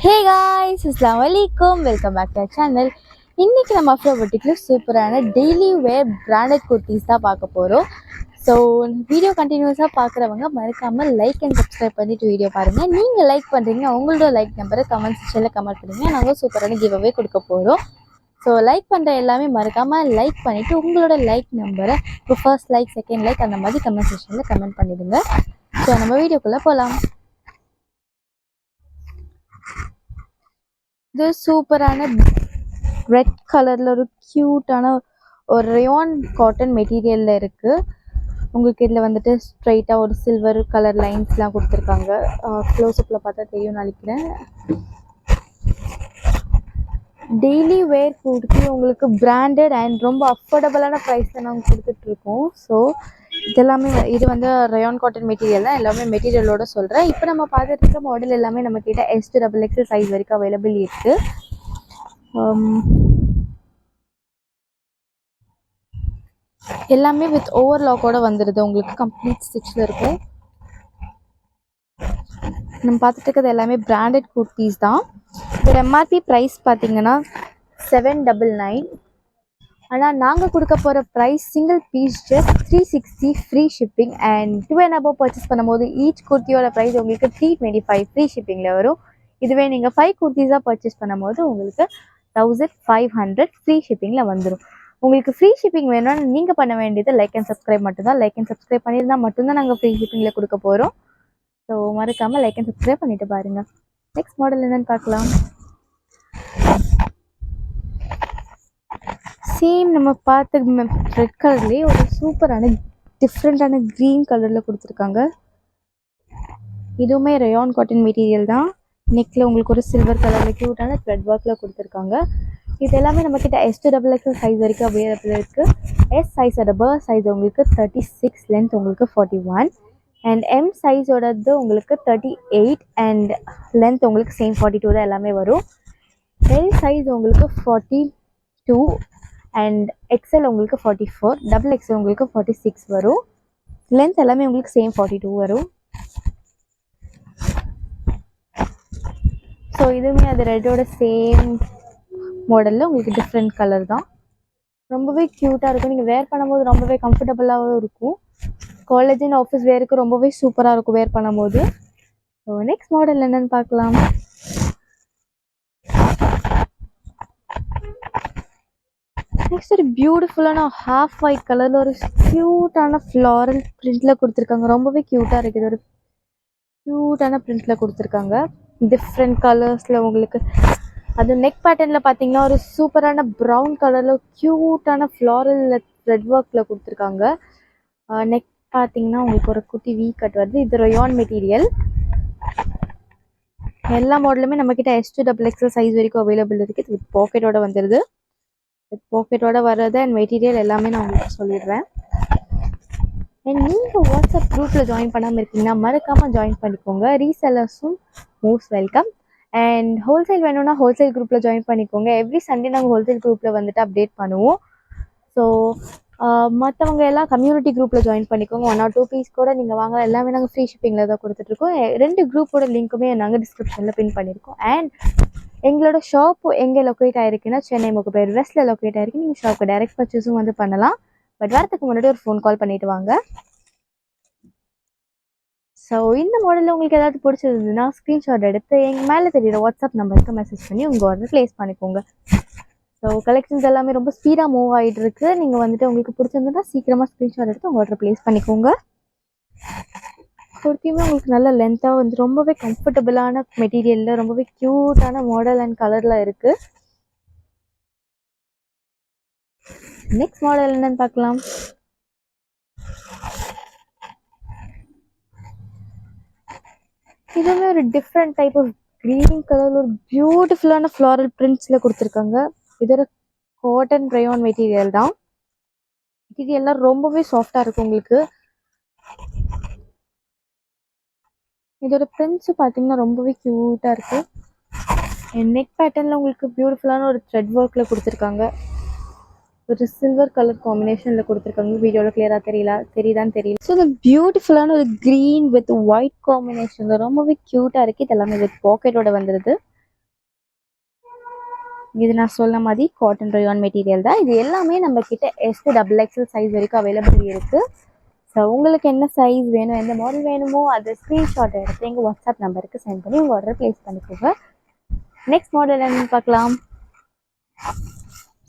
ஹே guys, அஸ்ஸலாமு அலைக்கும். Welcome back to channel. இன்றைக்கி நம்ம அஃப்ரோ பொட்டிக்கில் சூப்பரான டெய்லி வேர் பிராண்டட் குர்த்திஸ் தான் பார்க்க போகிறோம். ஸோ வீடியோ கண்டினியூஸாக பார்க்குறவங்க மறக்காமல் லைக் அண்ட் சப்ஸ்கிரைப் பண்ணிவிட்டு வீடியோ பாருங்கள். நீங்கள் லைக் பண்ணுறீங்க, உங்களோட லைக் நம்பரை கமெண்ட் செக்ஷனில் கமெண்ட் பண்ணுங்கள். நாங்கள் சூப்பரான கிவ் அவே கொடுக்க போகிறோம். ஸோ லைக் பண்ணுற எல்லாமே மறக்காமல் லைக் பண்ணிவிட்டு உங்களோட லைக் நம்பரை இப்போ ஃபர்ஸ்ட் லைக், செகண்ட் லைக் அந்த மாதிரி கமெண்ட் செக்ஷனில் கமெண்ட் பண்ணிவிடுங்க. ஸோ நம்ம வீடியோக்குள்ளே போகலாம். இது சூப்பரான ரெட் கலரில் ஒரு க்யூட்டான ஒரு ரயான் காட்டன் மெட்டீரியலில் இருக்குது. உங்களுக்கு இதில் வந்துட்டு ஸ்ட்ரைட்டாக ஒரு சில்வர் கலர் லைன்ஸ்லாம் கொடுத்துருக்காங்க. க்ளோஸ்அப்பில் பார்த்தா தெரியும் நினைக்கிறேன். டெய்லி வேர் குர்த்தி உங்களுக்கு பிராண்டட் அண்ட் ரொம்ப அஃபோர்டபுளான ப்ரைஸில் நாங்கள் கொடுத்துட்ருக்கோம். ஸோ இதெல்லாமே இது வந்து ரயான் காட்டன் மெட்டீரியல் தான். எல்லாமே மெட்டீரியலோட சொல்கிறேன். இப்போ நம்ம பார்த்துட்டு இருக்க மாடல் எல்லாமே நம்ம கிட்ட S2XXL சைஸ் வரைக்கும் அவைலபிள் இருக்குது. எல்லாமே வித் ஓவர்லாக்கோட வந்துடுது. உங்களுக்கு கம்ப்ளீட் ஸ்டிச்சில் இருக்கும். நம்ம பார்த்துட்டு இருக்கிறது எல்லாமே பிராண்டட் குர்த்திஸ் தான். இதோட எம்ஆர்பி ப்ரைஸ் பார்த்தீங்கன்னா 799. ஆனால் நாங்கள் கொடுக்க போகிற price single piece just 360 free shipping. And 2 and above purchase பண்ணும்போது ஈச் குர்த்தியோட ப்ரைஸ் உங்களுக்கு 325 ஃப்ரீ ஷிப்பிங்கில் வரும். இதுவே நீங்கள் 5 குர்த்திஸாக பர்ச்சேஸ் பண்ணும்போது உங்களுக்கு 1500 ஃப்ரீ ஷிப்பிங்கில் வந்துடும். உங்களுக்கு ஃப்ரீ ஷிப்பிங் வேணும்னா நீங்கள் பண்ண வேண்டியது லைக் அண்ட் சப்ஸ்கிரைப் மட்டும்தான். லைக் அண்ட் சப்ஸ்கிரைப் பண்ணியிருந்தால் மட்டும்தான் நாங்கள் ஃப்ரீ ஷிப்பிங்கில் கொடுக்க போகிறோம். ஸோ மறக்காமல் லைக் அண்ட் சப்ஸ்கிரைப் பண்ணிவிட்டு பாருங்கள். நெக்ஸ்ட் மாடல் என்னென்னு பார்க்கலாம். சேம் நம்ம பார்த்த ரெட் கலர்லேயே ஒரு சூப்பரான டிஃப்ரெண்ட்டான க்ரீன் கலரில் கொடுத்துருக்காங்க. இதுவுமே ரயான் காட்டன் மெட்டீரியல் தான். நெக்கில் உங்களுக்கு ஒரு சில்வர் கலரில் க்யூட்டான த்ரெட் ஒர்க்கில் கொடுத்துருக்காங்க. இது எல்லாமே நம்மக்கிட்ட S2XXL சைஸ் வரைக்கும் அவைலபிள் இருக்குது. எஸ் சைஸோட சைஸ் உங்களுக்கு 36, லென்த் உங்களுக்கு 41 அண்ட் எம் சைஸோடது உங்களுக்கு 38 அண்ட் லென்த் உங்களுக்கு சேம் 42 தான் எல்லாமே வரும். எல் சைஸ் உங்களுக்கு 42 அண்ட் எக்ஸ்எல் உங்களுக்கு 44, டபுள் எக்ஸ்எல் உங்களுக்கு 46 வரும். லென்த் எல்லாமே உங்களுக்கு சேம் 42 வரும். ஸோ இதுவுமே அது ரெட்டோட சேம் மாடலில் உங்களுக்கு டிஃப்ரெண்ட் கலர் தான். ரொம்பவே க்யூட்டாக இருக்கும். நீங்கள் வேர் பண்ணும்போது ரொம்பவே கம்ஃபர்டபுளாகவும் இருக்கும். காலேஜ் அண்ட் ஆஃபீஸ் வேருக்கு ரொம்பவே சூப்பராக இருக்கும் வேர் பண்ணும்போது. ஸோ நெக்ஸ்ட் மாடல் என்னென்னு பார்க்கலாம். நெக்ஸ்ட் ஒரு பியூட்டிஃபுல்லான ஹாஃப் ஒயிட் கலரில் ஒரு க்யூட்டான ஃப்ளாரல் பிரிண்டில் கொடுத்துருக்காங்க. ரொம்பவே க்யூட்டாக இருக்குது. ஒரு க்யூட்டான பிரிண்டில் கொடுத்துருக்காங்க. டிஃப்ரெண்ட் கலர்ஸில் உங்களுக்கு அது நெக் பேட்டர்னில் பார்த்தீங்கன்னா ஒரு சூப்பரான ப்ரௌன் கலரில் க்யூட்டான ஃப்ளாரல் த்ரெட் ஒர்க்கில் கொடுத்துருக்காங்க. நெக் பார்த்தீங்கன்னா உங்களுக்கு ஒரு குட்டி வீ கட் வருது. இது ரயான் மெட்டீரியல். எல்லா மாடலுமே நம்மக்கிட்ட S2XXL சைஸ் வரைக்கும் அவைலபிள் இருக்குது. வித் பாக்கெட்டோட வந்துடுது. வித் பாக்கெட்டோட வர்றது அண்ட் மெட்டீரியல் எல்லாமே நான் உங்களுக்கு சொல்லிடுறேன். அண்ட் நீங்கள் வாட்ஸ்அப் குரூப்பில் ஜாயின் பண்ணாமல் இருக்கீங்கன்னா மறக்காமல் ஜாயின் பண்ணிக்கோங்க. ரீசெல்லர்ஸும் மோஸ்ட் வெல்கம். அண்ட் ஹோல்சேல் வேணும்னா ஹோல்சேல் குரூப்பில் ஜாயின் பண்ணிக்கோங்க. எவ்ரி சண்டே நாங்கள் ஹோல்சேல் குரூப்பில் வந்துட்டு அப்டேட் பண்ணுவோம். ஸோ மற்றவங்க எல்லாம் கம்யூனிட்டி குரூப்பில் ஜாயின் பண்ணிக்கோங்க. 1 or 2 பீஸ் கூட நீங்கள் வாங்கலாம். எல்லாமே நாங்கள் ஃப்ரீ ஷிப்பிங்கில் தான் கொடுத்துட்ருக்கோம். 2 குரூப்போட லிங்க்குமே நாங்கள் டிஸ்கிரிப்ஷனில் பின் பண்ணியிருக்கோம். அண்ட் எங்களோட ஷாப்பு எங்கே லொக்கேட் ஆகிருக்குன்னா சென்னை முகப்பேர் வெஸ்ட்டில் லொக்கேட் ஆகிருக்கு. நீங்கள் ஷாப்புக்கு டைரக்ட் பர்ச்சேஸும் வந்து பண்ணலாம். பட் வரதுக்கு முன்னாடி ஒரு ஃபோன் கால் பண்ணிவிட்டு வாங்க. ஸோ இந்த மாடலில் உங்களுக்கு ஏதாவது பிடிச்சிருந்ததுன்னா ஸ்க்ரீன்ஷாட் எடுத்து எங்கள் மேலே தெரியுற வாட்ஸ்அப் நம்பருக்கு மெசேஜ் பண்ணி உங்கள் ஆர்டர் ப்ளேஸ் பண்ணிக்கோங்க. ஸோ கலெக்ஷன்ஸ் எல்லாமே ரொம்ப ஸ்பீடாக மூவ் ஆகிட்டு இருக்கு. நீங்கள் வந்துட்டு உங்களுக்கு பிடிச்சிருந்ததுன்னா சீக்கிரமாக ஸ்க்ரீன்ஷாட் எடுத்து உங்கள் ஆர்டர் ப்ளேஸ் பண்ணிக்கோங்க. குர்த்தியுமே உங்களுக்கு நல்ல லென்த்தாக வந்து ரொம்பவே கம்ஃபர்டபுளான மெட்டீரியலில் ரொம்பவே க்யூட்டான மாடல் அண்ட் கலரில் இருக்குது. நெக்ஸ்ட் மாடல் என்னன்னு பார்க்கலாம். இதுவுமே ஒரு டிஃப்ரெண்ட் டைப் ஆஃப் க்ரீன் கலரில் ஒரு பியூட்டிஃபுல்லான ஃப்ளாரல் பிரிண்ட்ஸில் கொடுத்துருக்காங்க. இதோட காட்டன் ரயான் மெட்டீரியல் தான். மெட்டீரியல்லாம் ரொம்பவே சாஃப்டாக இருக்கும். உங்களுக்கு இதோட பிரிண்ட்ஸு பார்த்தீங்கன்னா ரொம்பவே க்யூட்டாக இருக்குது. நெக் பேட்டர்னில் உங்களுக்கு பியூட்டிஃபுல்லான ஒரு த்ரெட் ஒர்க்கில் கொடுத்துருக்காங்க. ஒரு சில்வர் கலர் காம்பினேஷனில் கொடுத்துருக்காங்க. வீடியோவில் கிளியராக தெரியுதான்னு தெரியல. ஸோ இந்த பியூட்டிஃபுல்லான ஒரு க்ரீன் வித் ஒயிட் காம்பினேஷனில் ரொம்பவே க்யூட்டாக இருக்குது. இது எல்லாமே வித் பாக்கெட்டோட வந்துடுது. இது நான் சொன்ன மாதிரி காட்டன் ரயான் மெட்டீரியல் தான். இது எல்லாமே நம்ம கிட்ட S to XXL சைஸ் வரைக்கும் அவைலபிள் இருக்குது. ஸோ உங்களுக்கு என்ன சைஸ் வேணும், எந்த மாடல் வேணுமோ அதை ஸ்க்ரீன்ஷாட் எடுத்து எங்கள் வாட்ஸ்அப் நம்பருக்கு சென்ட் பண்ணி உங்கள் ஆர்டர் ப்ளேஸ் பண்ணிக்கோங்க. நெக்ஸ்ட் மாடல் என்னன்னு பார்க்கலாம்.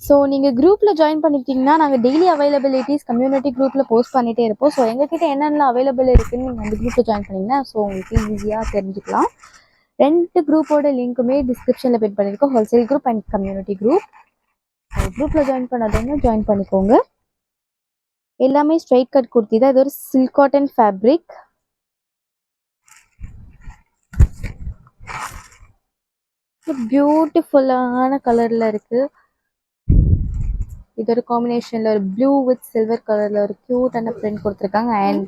ஸோ நீங்கள் குரூப்பில் ஜாயின் பண்ணிக்கிட்டிங்கன்னா நாங்கள் டெய்லி அவைலபிலிட்டிஸ் கம்யூனிட்டி குரூப்பில் போஸ்ட் பண்ணிகிட்டே இருப்போம். ஸோ எங்ககிட்ட என்னென்ன அவைலபிள் இருக்குதுன்னு நீங்கள் அந்த குரூப்பில் ஜாயின் பண்ணிங்கன்னா ஸோ உங்களுக்கு ஈஸியாக தெரிஞ்சுக்கலாம். 2 குரூப்போட லிங்க்குமே டிஸ்கிரிப்ஷனில் பின் பண்ணியிருக்கோம், wholesale group and community group. குரூப்பில் ஜாயின் பண்ணாதவங்க ஜாயின் பண்ணிக்கோங்க. எல்லாமே ஸ்ட்ரைட் கட் குர்த்தி தான். இது ஒரு சில்க் காட்டன் ஃபேப்ரிக். பியூட்டிஃபுல்லான கலரில் இருக்குது. இது ஒரு காம்பினேஷனில் ஒரு ப்ளூ வித் சில்வர் கலரில் ஒரு க்யூட்டான பிரிண்ட் கொடுத்துருக்காங்க. அண்ட்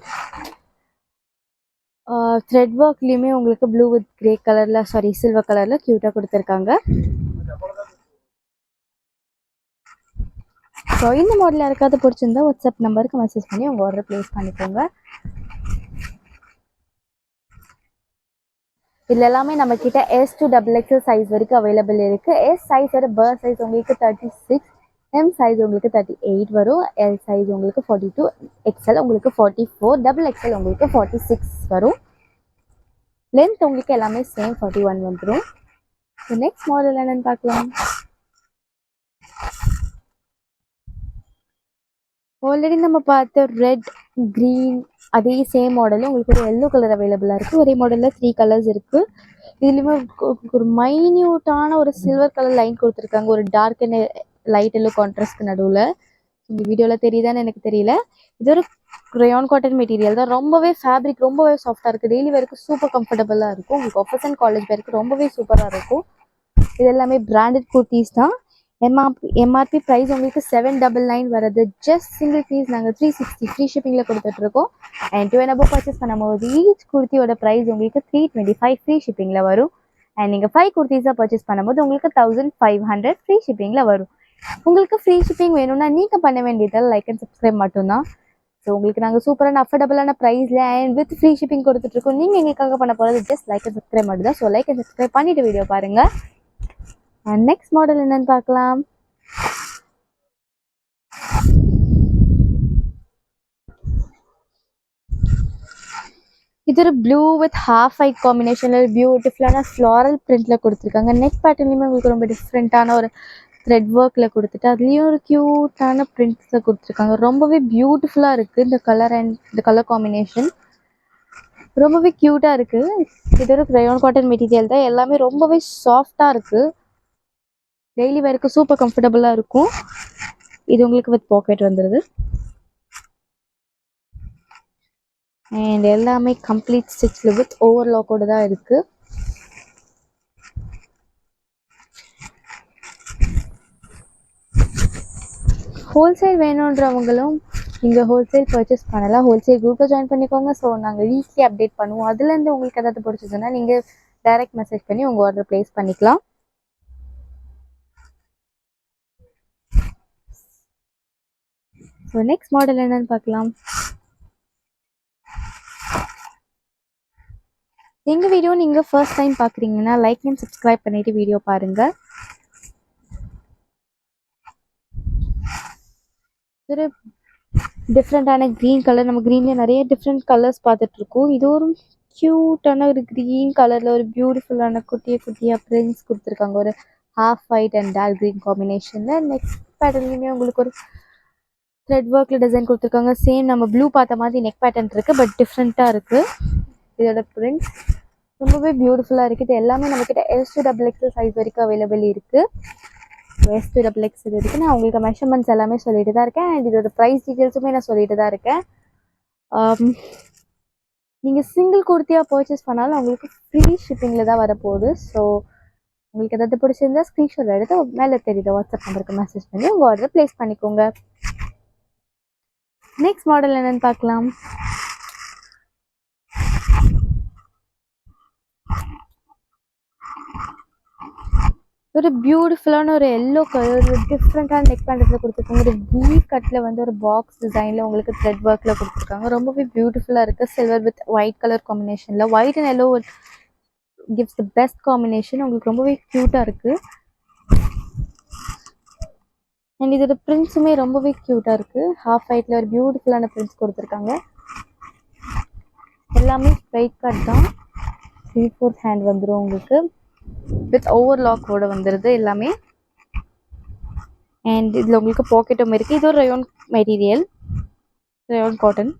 த்ரெட் ஒர்க்லேயுமே உங்களுக்கு ப்ளூ வித் கிரே கலரில் சில்வர் கலரில் க்யூட்டாக கொடுத்துருக்காங்க. ஸோ இந்த மாடல் யாருக்காவது பிடிச்சிருந்தா வாட்ஸ்அப் நம்பருக்கு மெசேஜ் பண்ணி உங்கள் ஆர்டர் ப்ளேஸ் பண்ணிக்கோங்க. இதில் எல்லாமே நம்மக்கிட்ட S to XXL சைஸ் வரைக்கும் அவைலபிள் இருக்குது. எஸ் சைஸோட பர்த் சைஸ் உங்களுக்கு 36, M சைஸ் உங்களுக்கு 38 வரும், L சைஸ் உங்களுக்கு 42, XL உங்களுக்கு 44, XXL உங்களுக்கு 46 வரும். லென்த் உங்களுக்கு எல்லாமே சேம் 41 வந்துடும். ஸோ நெக்ஸ்ட் மாடல் என்னென்னு பார்க்கலாம். ஆல்ரெடி நம்ம பார்த்த ரெட் க்ரீன் அதே சேம் மாடலில் உங்களுக்கு ஒரு எல்லோ கலர் அவைலபிளாக இருக்குது. ஒரே மாடலில் 3 கலர்ஸ் இருக்குது. இதுலேயுமே ஒரு மைன்யூட்டான ஒரு சில்வர் கலர் லைன் கொடுத்துருக்காங்க, ஒரு டார்க் அண்ட் லைட் எல்லோ கான்ட்ராஸ்ட்க்கு நடுவில். இந்த வீடியோவில் தெரியுதான்னு எனக்கு தெரியல. இது ஒரு ரயான் காட்டன் மெட்டீரியல் தான். ரொம்பவே ஃபேப்ரிக் ரொம்பவே சாஃப்டாக இருக்குது. டெய்லி வேருக்கு சூப்பர் கம்ஃபர்டபுளாக இருக்கும். உங்களுக்கு ஆஃபீஸ் அண்ட் காலேஜ் வேருக்கு ரொம்பவே சூப்பராக இருக்கும். இது எல்லாமே பிராண்டட் குர்த்திஸ் தான். எம்ஆர்பி ப்ரைஸ் உங்களுக்கு 799 வருது. ஜஸ்ட் சிங்கிள் பீஸ் நாங்கள் 360 ஃப்ரீ ஷிப்பிங்கில் கொடுத்துட்ருக்கோம். அண்ட் 2 and above பர்ச்சேஸ் பண்ணும்போது ஈச் குர்த்தியோட ப்ரைஸ் உங்களுக்கு 325 ஃப்ரீ ஷிப்பிங்கில் வரும். அண்ட் நீங்கள் 5 குர்த்திஸாக பர்ச்சேஸ் பண்ணும்போது உங்களுக்கு 1500 ஃப்ரீ ஷிப்பிங்கில் வரும். உங்களுக்கு ஃப்ரீ ஷிப்பிங் வேணும்னா நீங்கள் பண்ண வேண்டியது லைக் அண்ட் சப்ஸ்கிரைப் மட்டும்தான். ஸோ உங்களுக்கு நாங்கள் சூப்பரான அஃபோர்டபுளான ப்ரைஸில் அண்ட் வித் ஃப்ரீ ஷிப்பிங் கொடுத்துட்ருக்கோம். நீங்கள் எங்களுக்காக பண்ண போகிறது ஜஸ்ட் லைக் அண்ட் சப்ஸ்கிரைப் மட்டும் தான். ஸோ லைக் அண்ட் சப்ஸ்கிரைப் பண்ணிவிட்டு வீடியோ பாருங்கள். அண்ட் நெக்ஸ்ட் மாடல் என்னன்னு பார்க்கலாம். இது ஒரு ப்ளூ வித் ஹாஃப் ஒயிட் காம்பினேஷனில் பியூட்டிஃபுல்லான ஃப்ளாரல் பிரிண்டில் கொடுத்துருக்காங்க. நெக் பேட்டர்ன்லேயுமே உங்களுக்கு ரொம்ப டிஃப்ரெண்ட்டான ஒரு த்ரெட் ஒர்க்கில் கொடுத்துட்டு அதுலேயும் ஒரு க்யூட்டான பிரிண்ட்ஸில் கொடுத்துருக்காங்க. ரொம்பவே பியூட்டிஃபுல்லாக இருக்குது. இந்த கலர் அண்ட் இந்த கலர் காம்பினேஷன் ரொம்பவே க்யூட்டாக இருக்குது. இது ஒரு ரயான் காட்டன் மெட்டீரியல் தான். எல்லாமே ரொம்பவே சாஃப்டாக இருக்குது. டெய்லி வேருக்கு சூப்பர் கம்ஃபர்டபுளாக இருக்கும். இது உங்களுக்கு வித் பாக்கெட் வந்துடுது. அண்ட் எல்லாமே கம்ப்ளீட் ஸ்டிச்சில் வித் ஓவர்லாக்கோடு தான் இருக்குது. ஹோல்சேல் வேணுன்றவங்களும் நீங்கள் ஹோல்சேல் பர்ச்சேஸ் பண்ணலாம். ஹோல்சேல் குரூப்பில் ஜாயின் பண்ணிக்கோங்க. ஸோ நாங்கள் வீக்லி அப்டேட் பண்ணுவோம். அதுலேருந்து உங்களுக்கு ஏதாவது பிடிச்சதுன்னா நீங்கள் டைரெக்ட் மெசேஜ் பண்ணி உங்கள் ஆர்டர் ப்ளேஸ் பண்ணிக்கலாம். ஸோ நெக்ஸ்ட் மாடல் என்னன்னு பார்க்கலாம். எங்கள் வீடியோ நீங்கள் ஃபர்ஸ்ட் டைம் பார்க்குறீங்கன்னா லைக் அண்ட் சப்ஸ்கிரைப் பண்ணிவிட்டு வீடியோ பாருங்கள். ஒரு டிஃப்ரெண்ட்டான க்ரீன் கலர். நம்ம க்ரீனில் நிறைய டிஃப்ரெண்ட் கலர்ஸ் பார்த்துட்ருக்கோம். இது ஒரு க்யூட்டான ஒரு க்ரீன் கலரில் ஒரு பியூட்டிஃபுல்லான குட்டியாக பிரிண்ட்ஸ் கொடுத்துருக்காங்க. ஒரு half white and dark green காம்பினேஷனில். நெக் பேட்டர்ன்லேயுமே உங்களுக்கு ஒரு த்ரெட் ஒர்க்கில் டிசைன் கொடுத்துருக்காங்க. சேம் நம்ம ப்ளூ பார்த்த மாதிரி நெக் பேட்டர்ன் இருக்குது, பட் டிஃப்ரெண்ட்டாக இருக்குது. இதோட பிரிண்ட்ஸ் ரொம்பவே பியூட்டிஃபுல்லாக இருக்குது. இது எல்லாமே நம்மக்கிட்ட S to XXL சைஸ் வரைக்கும் அவைலபிள் இருக்குது. S to XXL இருக்குது. நான் உங்களுக்கு மெஷர்மெண்ட்ஸ் எல்லாமே சொல்லிட்டு தான் இருக்கேன். அண்ட் இதோட ப்ரைஸ் டீட்டெயில்ஸுமே நான் சொல்லிட்டு தான் இருக்கேன். நீங்கள் சிங்கிள் குர்த்தியாக பர்ச்சேஸ் பண்ணாலும் உங்களுக்கு ஃப்ரீ ஷிப்பிங்கில் தான் வரப்போகுது. ஸோ உங்களுக்கு எதாவது பிடிச்சிருந்தா ஸ்க்ரீன்ஷாட் எடுத்து மேலே தெரியுது வாட்ஸ்அப் நம்பருக்கு மெசேஜ் பண்ணி உங்கள் ஆர்டர் ப்ளேஸ் பண்ணிக்கோங்க. நெக்ஸ்ட் மாடல் என்னன்னு பார்க்கலாம். ஒரு பியூட்டிஃபுல்லான ஒரு எல்லோ கலர் ஒரு டிஃப்ரெண்ட்டான நெக் பேண்டத்தில் கொடுத்துருக்காங்க. ஒரு வி கட்டில் வந்து ஒரு பாக்ஸ் டிசைனில் உங்களுக்கு த்ரெட் ஒர்க்கில் கொடுத்துருக்காங்க. ரொம்பவே பியூட்டிஃபுல்லாக இருக்குது. சில்வர் வித் ஒயிட் கலர் காம்பினேஷனில். White and yellow gives the best combination. உங்களுக்கு ரொம்பவே க்யூட்டாக இருக்குது. அண்ட் இதோட பிரிண்ட்ஸுமே ரொம்பவே க்யூட்டாக இருக்குது. ஹாஃப் ஒயிட்டில் ஒரு பியூட்டிஃபுல்லான பிரிண்ட்ஸ் கொடுத்துருக்காங்க. எல்லாமே ஸ்ட்ரைட் கட் தான். 3/4 ஹேண்ட் வந்துடும் உங்களுக்கு. வித் ஓவர்லாக்கோட வந்துடுது எல்லாமே. அண்ட் இதில் உங்களுக்கு பாக்கெட்டும் இருக்குது. இது ஒரு rayon material, rayon cotton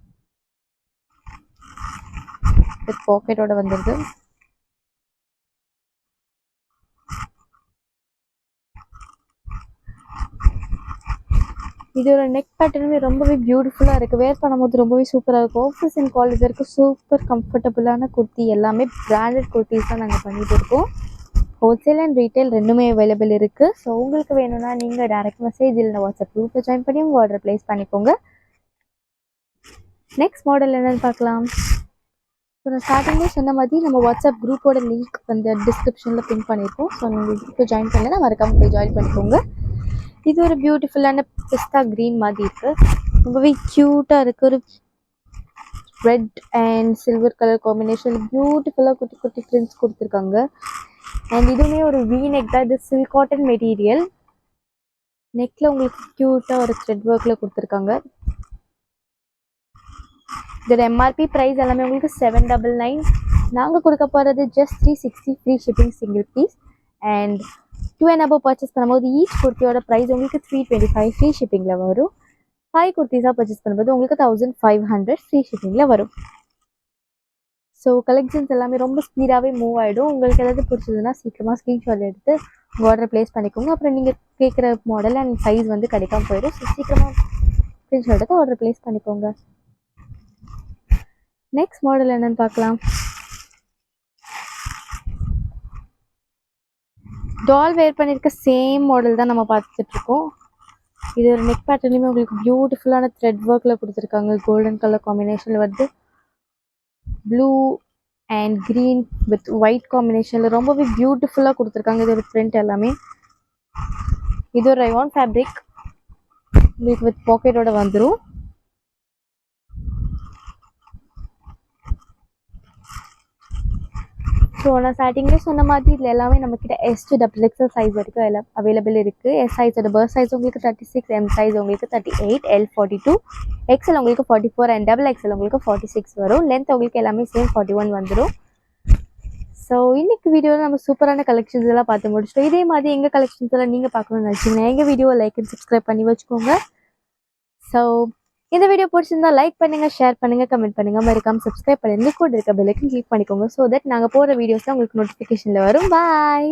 with பாக்கெட்டோட வந்துடுது. இதோட நெக் பேட்டர்னுமே ரொம்பவே பியூட்டிஃபுல்லாக இருக்குது. வேர் பண்ணும்போது ரொம்பவே சூப்பராக இருக்கும். ஆஃபீஸ் அண்ட் காலேஜ் வரைக்கும் சூப்பர் கம்ஃபர்டபுளான குர்த்தி, எல்லாமே பிராண்டட் குர்த்திஸ் தான் நாங்கள் பண்ணிகிட்டு இருக்கோம். ஹோல்சேல் அண்ட் ரீட்டைல் ரெண்டுமே அவைலபிள் இருக்குது. ஸோ உங்களுக்கு வேணும்னா நீங்கள் டேரெக்ட் மெசேஜ் இல்லைனா வாட்ஸ்அப் குரூப்பில் ஜாயின் பண்ணி உங்கள் ஆர்டர் ப்ளேஸ் பண்ணிக்கோங்க. நெக்ஸ்ட் மாடல் என்னென்னு பார்க்கலாம். ஸோ நான் ஸ்டார்டிங்லேயே சொன்ன மாதிரி நம்ம வாட்ஸ்அப் குரூப்போட லிங்க் வந்து டிஸ்கிரிப்ஷனில் பின் பண்ணியிருக்கோம். ஸோ நீங்கள் குரூப்பில் ஜாயின் பண்ணலைன்னா மறக்காமல் போய் ஜாயின் பண்ணிக்கோங்க. இது ஒரு பியூட்டிஃபுல்லான பிஸ்தா க்ரீன் மாதிரி இருக்குது. ரொம்பவே க்யூட்டாக இருக்குது. ஒரு red and silver colour combination பியூட்டிஃபுல்லாக குட்டி குட்டி பிரிண்ட்ஸ் கொடுத்துருக்காங்க. அண்ட் இதுவுமே ஒரு வி நெக் தான். இது சில்க் காட்டன் மெட்டீரியல். நெக்கில் உங்களுக்கு க்யூட்டாக ஒரு த்ரெட் ஒர்க்கில் கொடுத்துருக்காங்க. இதோட எம்ஆர்பி ப்ரைஸ் எல்லாமே உங்களுக்கு 799. நாங்கள் கொடுக்க போகிறது just 360 free shipping single piece. And 2 and above purchase பண்ணும்போது ஈச் குர்த்தியோட ப்ரைஸ் உங்களுக்கு 325 ஃப்ரீ ஷிப்பிங்கில் வரும். 5 குர்த்திஸாக பர்ச்சேஸ் பண்ணும்போது உங்களுக்கு 1500 ஃப்ரீ ஷிப்பிங்கில் வரும். ஸோ கலெக்ஷன்ஸ் எல்லாமே ரொம்ப ஸ்பீடாகவே மூவ் ஆகிடும். உங்களுக்கு ஏதாவது பிடிச்சதுன்னா சீக்கிரமாக ஸ்க்ரீன்ஷாட் எடுத்து உங்கள் ஆர்டர் ப்ளேஸ் பண்ணிக்கோங்க. அப்புறம் நீங்கள் கேட்குற மாடல் அண்ட் சைஸ் வந்து கிடைக்காம போயிடும். ஸோ சீக்கிரமாக ஸ்க்ரீன்ஷாட் எடுத்து ஆர்டர் ப்ளேஸ் பண்ணிக்கோங்க. நெக்ஸ்ட் மாடல் என்னென்னு பார்க்கலாம். டால் வேர் பண்ணியிருக்க சேம் மாடல் தான் நம்ம பார்த்துட்ருக்கோம். இது ஒரு நெக் பேட்டர்லையுமே உங்களுக்கு பியூட்டிஃபுல்லான த்ரெட் ஒர்க்கில் கொடுத்துருக்காங்க. கோல்டன் கலர் காம்பினேஷனில் வந்து blue and green with white காம்பினேஷனில் ரொம்பவே பியூட்டிஃபுல்லாக கொடுத்துருக்காங்க. இது ஒரு பிரிண்ட் எல்லாமே. இது ஒரு ரயோன் ஃபேப்ரிக் உங்களுக்கு வித் பாக்கெட்டோட வந்துடும். ஸோ நான் ஸ்டார்டிங்லேயே சொன்ன மாதிரி இதில் எல்லாமே நம்மக்கிட்ட S to XXL சைஸ் வரைக்கும் எல்லாம் அவைலபிள் இருக்குது. S சைஸோட பர்த் சைஸ் உங்களுக்கு 36, M சைஸ் உங்களுக்கு 38, L 42, XL உங்களுக்கு 44 அண்ட் XXL உங்களுக்கு 46 வரும். லென்த் உங்களுக்கு எல்லாமே சேம் 41 வந்துடும். ஸோ இன்றைக்கி வீடியோவில் நம்ம சூப்பரான கலெக்ஷன்ஸ் எல்லாம் பார்த்து முடிச்சிட்டோம். இதே மாதிரி எங்கள் கலெக்ஷன்ஸ் எல்லாம் நீங்கள் பார்க்கணும்னு நினச்சிங்கன்னா எங்கள் வீடியோவை லைக் அண்ட் சப்ஸ்கிரைப் பண்ணி வச்சுக்கோங்க. ஸோ இந்த வீடியோ பிடிச்சிருந்தா லைக் பண்ணுங்கள், ஷேர் பண்ணுங்கள், கமெண்ட் பண்ணுங்கள். மறக்காம சப்ஸ்கிரைப் பண்ணி கூட இருக்க பெல்லைக்கும் கிளிக் பண்ணிக்கோங்க. ஸோ தட் நாங்கள் போகிற வீடியோஸ்லாம் உங்களுக்கு நோட்டிஃபிகேஷனில் வரும். பாய்.